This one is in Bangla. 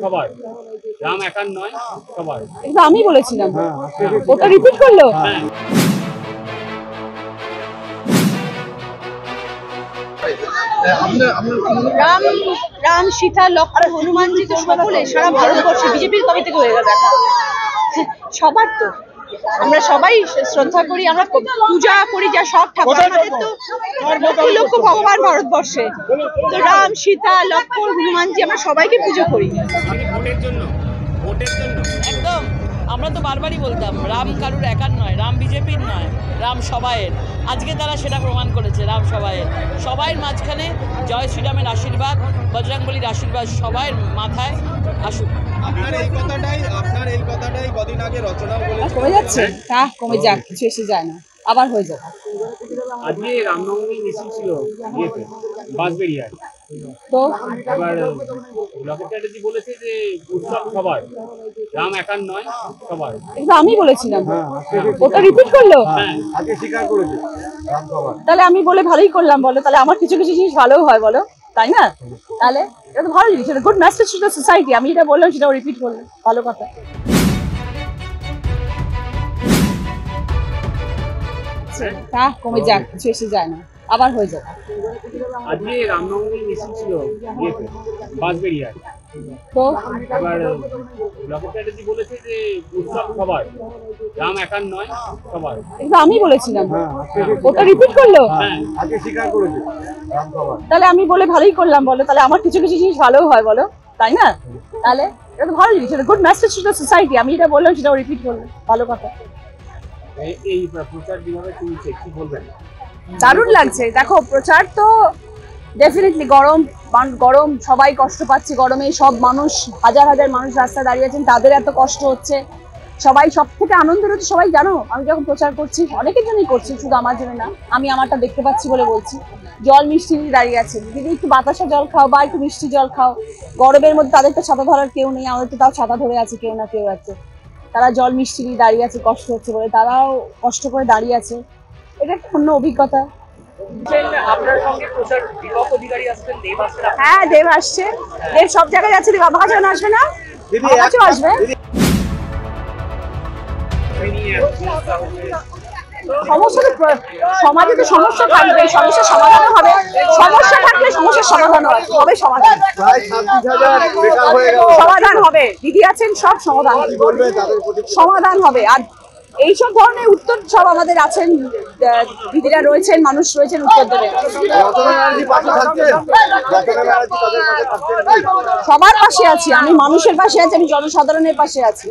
সবার রাম একার নয় সবার। এটা আমি বলেছিলাম, ওটা রিপিট করলো। রাম রাম সীতা লক্ষ্মণ হনুমানজি তো সকলে সারা ভারতবর্ষে বিজেপির কবে থেকে হয়ে গেল দেখা সবার। তো আমরা সবাই শ্রদ্ধা করি, আমরা পূজা করি, যা সব ঠাকুর আমাদের তো লক্ষ লক্ষ ভগবান ভারতবর্ষে। তো রাম সীতা লক্ষ্মণ হনুমানজি আমরা সবাইকে পুজো করি একদম। আমরা তো বারবারই বলতাম রাম কারুর একার নয়, রাম বিজেপির নয়, রাম সবাইয়ের। আজকে তারা সেটা প্রমাণ করেছে, রাম সবাইয়ের। সবাইয়ের মাঝখানে জয় শ্রীরামের আশীর্বাদ, বজরংবলীর আশীর্বাদ সবাইয়ের মাথায় আসুক। আপনার এই কথাটাই কদিন আগে রচনাও বলেছেন। কমে যাচ্ছে, তা কমে যাক, কিছু এসে যায় না, আবার হয়ে যাবে। আজকে রামনবমী মিছিল ছিল ইয়েতে বাঁশবেড়িয়ায়, তো এবার লকেট চ্যাটার্জি বলেছে যে উৎসব সবার রাম একার নয় সবার। এটা আমি বলেছিলাম, ওটা রিপিট করলো। আগে স্বীকার করেছে রাম সবার। তাহলে আমি বলে ভালোই করলাম বলো, তাহলে আমার কিছু কিছু জিনিস ভালোও হয় বলো, তাই না? তাহলে এটা তো ভালো জিনিস, এটা good message to the society. আমি এটা বললাম, সেটাও রিপিট করলাম, ভালো কথা। তা কমে যাক, কিছু এসে যায় না, আবার হয়ে যাবে। আজকে রামনবমী মিছিল ছিল ইয়েতে বাঁশবেড়িয়ায়, তো এবার লকেট চ্যাটার্জি বলেছে যে উৎসব সবার রাম একার নয় সবার। এটা আমি বলেছিলাম, ওটা রিপিট করলো। আগে স্বীকার করেছে রাম সবার। তাহলে আমি বলে ভালোই করলাম বলো, তাহলে আমার কিছু কিছু জিনিস ভালোও হয় বলো, তাই না? তাহলে এটা তো ভালো জিনিস, এটা good message to the society. আমি এটা বললাম, সেটাও রিপিট করলাম, ভালো কথা। এই প্রচার যেভাবে চলছে কি বলবেন? দারুণ লাগছে। দেখো, প্রচার তো ডেফিনেটলি গরম, সবাই কষ্ট পাচ্ছে গরমে। সব মানুষ, হাজার হাজার মানুষ রাস্তায় দাঁড়িয়ে আছেন, তাদের এত কষ্ট হচ্ছে। সবাই সব থেকে আনন্দের হচ্ছে, সবাই জানো আমি যখন প্রচার করছি অনেকের জন্যই করছি, শুধু আমার জন্য না। আমি আমারটা দেখতে পাচ্ছি বলে বলছি। জল মিষ্টি নিয়ে দাঁড়িয়ে আছে, যদি একটু বাতাসা জল খাও বা একটু মিষ্টি জল খাও। গরমের মধ্যে তাদের তো ছাতা ধরার কেউ নেই, আমাদের তো তাও ছাতা ধরে আছে কেউ না কেউ আছে। তারা জল মিষ্টি নিয়ে দাঁড়িয়ে আছে, কষ্ট হচ্ছে বলে তারাও কষ্ট করে দাঁড়িয়ে আছে। এটা একটা অন্য অভিজ্ঞতা। আপনার সঙ্গে প্রচার দীপক অধিকারী আসছেন, দেব আসছেন। হ্যাঁ, দেব আসছে, দেব সব জায়গায় যাচ্ছে। দেব আমার কাছে আসবে না? আমার কাছেও আসবে। সমস্যা তো সমাজে তো সমস্যা থাকবে, সমস্যার সমাধান হবে। সমস্যা থাকলে সমস্যার সমাধান হবে, সমাধান সমাধান হবে। দিদি আছেন, সব সমাধান হবে। আর এইসব ধরনের উত্তর সব আমাদের আছেন, দিদিরা রয়েছেন, মানুষ রয়েছেন, উত্তর দেবে। সবার পাশে আছি আমি, মানুষের পাশে আছি, আমি জনসাধারণের পাশে আছি।